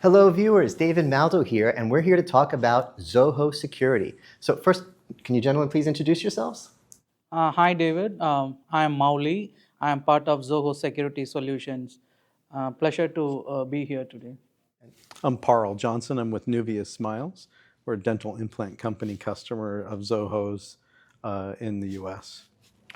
Hello viewers, David Maldo here, and we're here to talk about Zoho security. So first, can you gentlemen please introduce yourselves? Hi, David. I am Mauli. I am part of Zoho Security Solutions. Pleasure to be here today. I'm Parl Johnson. I'm with Nuvia Smiles. We're a dental implant company customer of Zoho's in the US.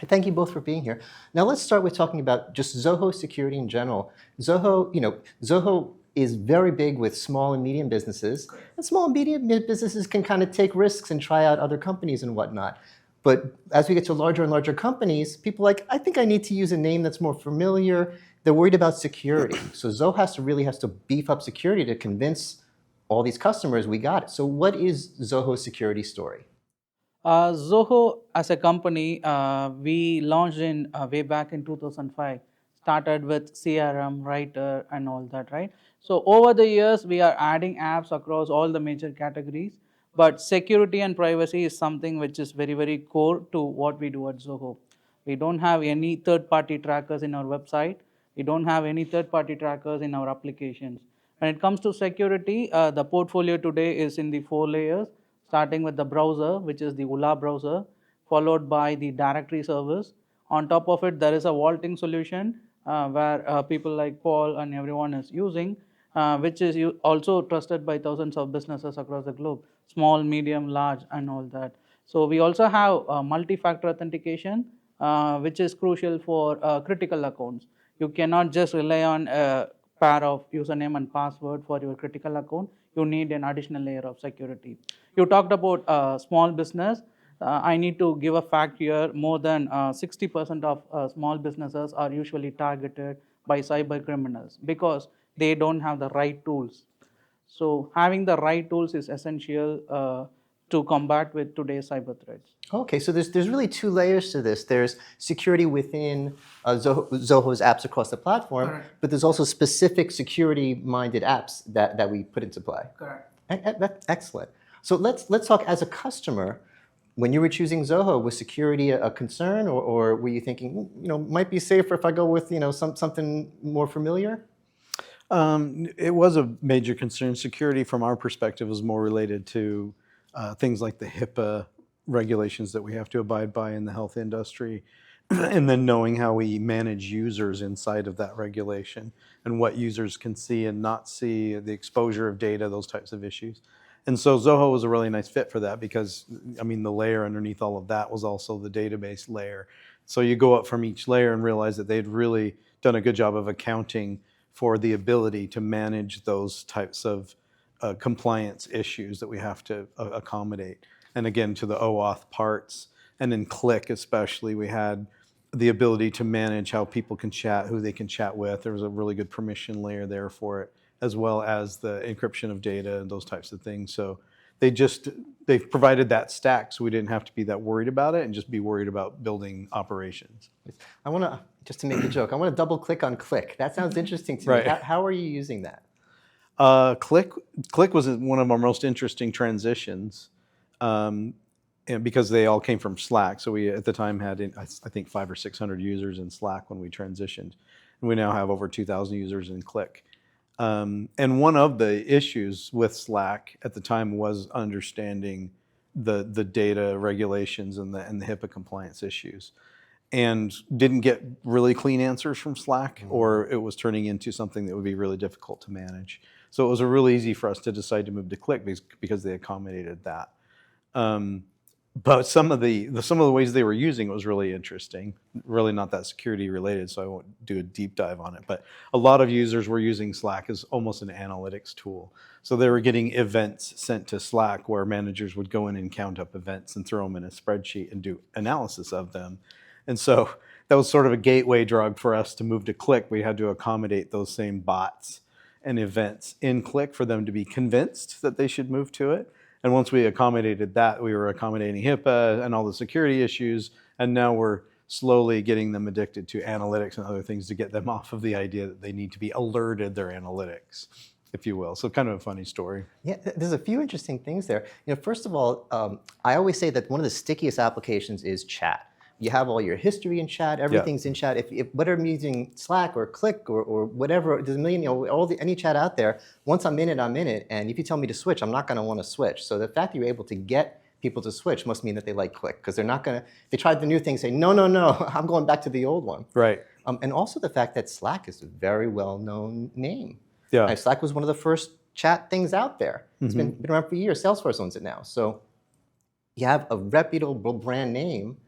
Thank you both for being here. Now let's start with talking about just Zoho security in general. Zoho is very big with small and medium businesses, and small and medium businesses can kind of take risks and try out other companies and whatnot. But as we get to larger and larger companies, people are like, I think I need to use a name that's more familiar. They're worried about security. So Zoho really has to beef up security to convince all these customers we got it. So what is Zoho's security story? Zoho, as a company, we launched in way back in 2005. Started with CRM, writer, and all that, right? So over the years, we are adding apps across all the major categories. But security and privacy is something which is very, very core to what we do at Zoho. We don't have any third-party trackers in our website. We don't have any third-party trackers in our applications. When it comes to security, the portfolio today is in the 4 layers, starting with the browser, which is the ULA browser, followed by the directory service. On top of it, there is a vaulting solution where people like Paul and everyone is using, which is also trusted by thousands of businesses across the globe, small, medium, large, and all that. So we also have multi-factor authentication, which is crucial for critical accounts. You cannot just rely on a pair of username and password for your critical account. You need an additional layer of security. You talked about small business. I need to give a fact here. More than 60% of small businesses are usually targeted by cyber criminals because they don't have the right tools. So having the right tools is essential to combat with today's cyber threats. Okay, so there's really two layers to this. There's security within Zoho's apps across the platform, Correct. but there's also specific security-minded apps that we put into play. Correct. That's excellent. So let's talk as a customer. When you were choosing Zoho, was security a concern, or were you thinking, might be safer if I go with something more familiar? It was a major concern. Security, from our perspective, was more related to things like the HIPAA regulations that we have to abide by in the health industry, and then knowing how we manage users inside of that regulation and what users can see and not see, the exposure of data, those types of issues. And so Zoho was a really nice fit for that because, the layer underneath all of that was also the database layer. So you go up from each layer and realize that they'd really done a good job of accounting for the ability to manage those types of compliance issues that we have to accommodate. And again, to the OAuth parts, and in Cliq especially, we had the ability to manage how people can chat, who they can chat with. There was a really good permission layer there for it, as well as the encryption of data and those types of things. So they provided that stack, so we didn't have to be that worried about it and just be worried about building operations. I want to, just to make a joke, I want to double click on Cliq. That sounds interesting to Right. me. How are you using that? Cliq was one of our most interesting transitions, and because they all came from Slack. So we at the time had, I think, 500 or 600 users in Slack when we transitioned, and we now have over 2,000 users in Cliq. And one of the issues with Slack at the time was understanding the data regulations and the HIPAA compliance issues, and didn't get really clean answers from Slack, or it was turning into something that would be really difficult to manage. So it was really easy for us to decide to move to Cliq because they accommodated that. But some of the ways they were using it was really interesting. Really not that security related, so I won't do a deep dive on it. But a lot of users were using Slack as almost an analytics tool. So they were getting events sent to Slack where managers would go in and count up events and throw them in a spreadsheet and do analysis of them. And so that was sort of a gateway drug for us to move to Cliq. We had to accommodate those same bots and events in Cliq for them to be convinced that they should move to it. And once we accommodated that, we were accommodating HIPAA and all the security issues, and now we're slowly getting them addicted to analytics and other things to get them off of the idea that they need to be alerted their analytics, if you will. So kind of a funny story. Yeah, there's a few interesting things there. First of all, I always say that one of the stickiest applications is chat. you have all your history in chat. Everything's in chat. If whether I'm using Slack or Cliq or whatever, there's a million, any chat out there. Once I'm in it, I'm in it. And if you tell me to switch, I'm not going to want to switch. So the fact that you're able to get people to switch must mean that they like Cliq, because they're not going to. They tried the new thing, say no, no, no, I'm going back to the old one. Right. And also the fact that Slack is a very well-known name. Yeah. Like, Slack was one of the first chat things out there. It's been around for years. Salesforce owns it now. So you have a reputable brand name,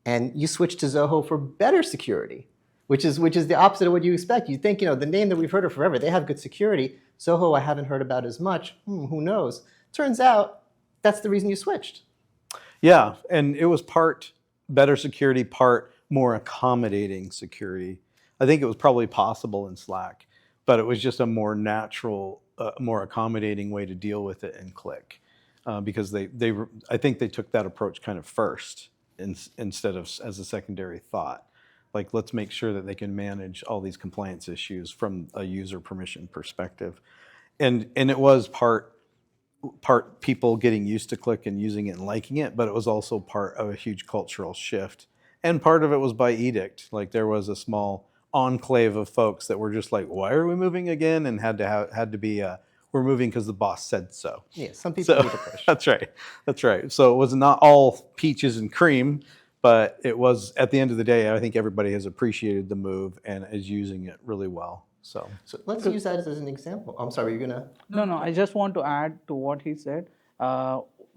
and you switch to Zoho for better security, which is the opposite of what you expect. You think, the name that we've heard of forever, they have good security. Zoho I haven't heard about as much. Who knows? Turns out that's the reason you switched. Yeah, and it was part better security, part more accommodating security. I think it was probably possible in Slack, but it was just a more natural, more accommodating way to deal with it in Cliq, because I think they took that approach kind of first instead of as a secondary thought. Like, let's make sure that they can manage all these compliance issues from a user permission perspective, and it was part people getting used to Cliq and using it and liking it, but it was also part of a huge cultural shift. And part of it was by edict. Like, there was a small enclave of folks that were just like, why are we moving again? And had to be, we're moving because the boss said so. Yeah, some people need to push. That's right. So it was not all peaches and cream, but it was, at the end of the day, I think everybody has appreciated the move and is using it really well. So let's use that as an example. I'm sorry, you're going to? No, I just want to add to what he said.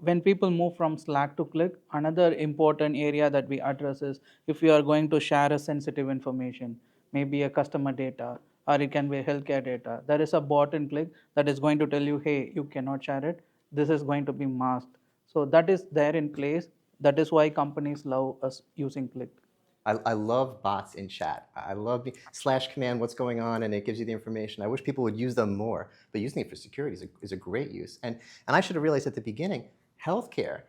When people move from Slack to Cliq, another important area that we address is if you are going to share a sensitive information, maybe a customer data, or it can be healthcare data. There is a bot in Cliq that is going to tell you, hey, you cannot share it. This is going to be masked. So that is there in place. That is why companies love us using Cliq. I love bots in chat. I love the /command, what's going on, and it gives you the information. I wish people would use them more, but using it for security is a great use. And I should have realized at the beginning, healthcare.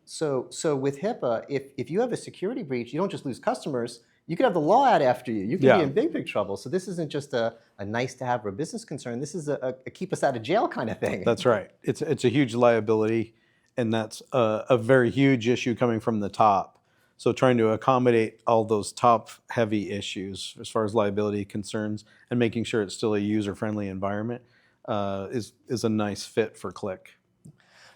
So with HIPAA, if you have a security breach, you don't just lose customers, you could have the law out after you. You can be in big trouble. So this isn't just a nice to have or a business concern. This is a keep us out of jail kind of thing. That's right. It's a huge liability, and that's a very huge issue coming from the top. So trying to accommodate all those top-heavy issues as far as liability concerns and making sure it's still a user-friendly environment is a nice fit for Cliq.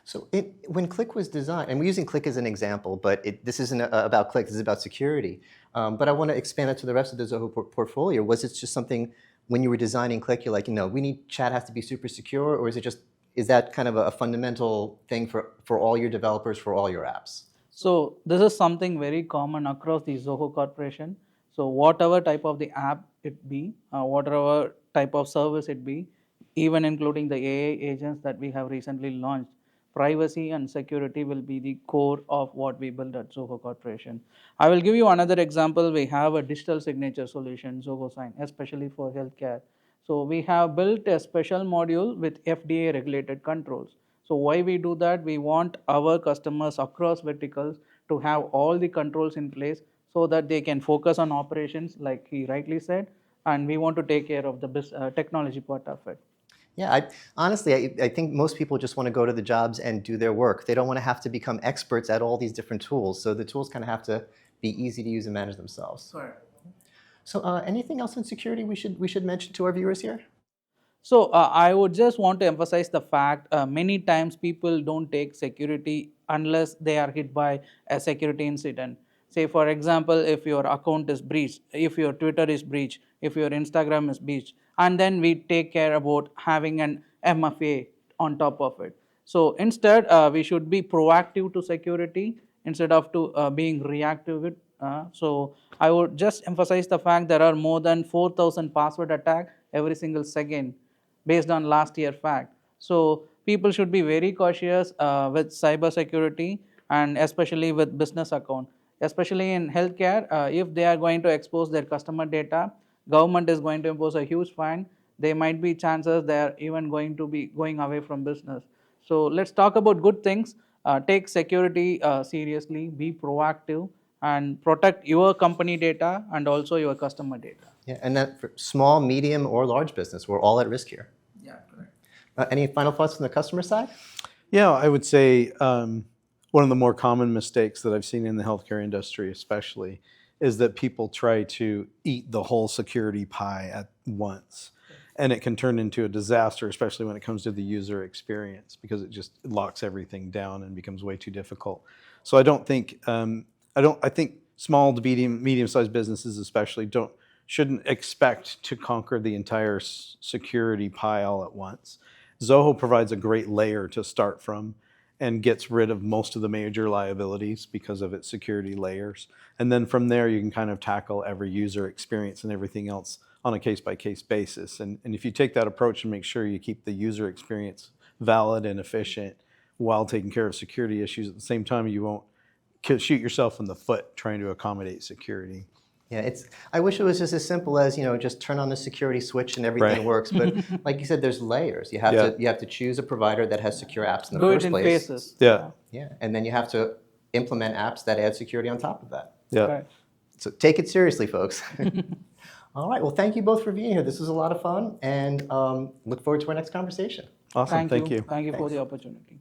So when Cliq was designed, and we're using Cliq as an example, but this isn't about Cliq, this is about security. But I want to expand it to the rest of the Zoho portfolio. Was it just something, when you were designing Cliq, you're like, we need chat has to be super secure, or is that kind of a fundamental thing for all your developers, for all your apps? So this is something very common across the Zoho corporation. So whatever type of the app it be, whatever type of service it be, even including the AI agents that we have recently launched, privacy and security will be the core of what we build at Zoho Corporation. I will give you another example. We have a digital signature solution, Zoho Sign, especially for healthcare. So we have built a special module with FDA regulated controls. So why we do that? We want our customers across verticals to have all the controls in place so that they can focus on operations, like he rightly said, and we want to take care of the technology part of it. Yeah, honestly, I think most people just want to go to the jobs and do their work. They don't want to have to become experts at all these different tools. So the tools kind of have to be easy to use and manage themselves. Correct. So anything else in security we should mention to our viewers here? So I would just want to emphasize the fact many times people don't take security unless they are hit by a security incident. Say for example, if your account is breached, if your Twitter is breached, if your Instagram is breached, and then we take care about having an MFA on top of it. So instead, we should be proactive to security instead of being reactive. So I would just emphasize the fact there are more than 4,000 password attacks every single second, based on last year fact. So people should be very cautious with cyber security, and especially with business account. Especially in healthcare, if they are going to expose their customer data, government is going to impose a huge fine. There might be chances they are even going to be going away from business. So let's talk about good things. Take security seriously, be proactive, and protect your company data and also your customer data. Yeah, and that for small, medium, or large business, we're all at risk here. Yeah, correct. Any final thoughts from the customer side? Yeah, I would say, one of the more common mistakes that I've seen in the healthcare industry, especially, is that people try to eat the whole security pie at once. And it can turn into a disaster, especially when it comes to the user experience, because it just locks everything down and becomes way too difficult. So I don't think, I think small to medium-sized businesses especially shouldn't expect to conquer the entire security pie all at once. Zoho provides a great layer to start from and gets rid of most of the major liabilities because of its security layers. And then from there, you can kind of tackle every user experience and everything else on a case-by-case basis. And if you take that approach and make sure you keep the user experience valid and efficient while taking care of security issues at the same time, you won't shoot yourself in the foot trying to accommodate security. Yeah, I wish it was just as simple as, just turn on the security switch and everything Right. works. But like you said, there's layers. You have to choose a provider that has secure apps in the Do it first in place. phases. Yeah. Yeah, and then you have to implement apps that add security on top of that. Yeah. Right. So take it seriously, folks. All right, well, thank you both for being here. This was a lot of fun, and look forward to our next conversation. Awesome. Thank you. Thank you for the opportunity.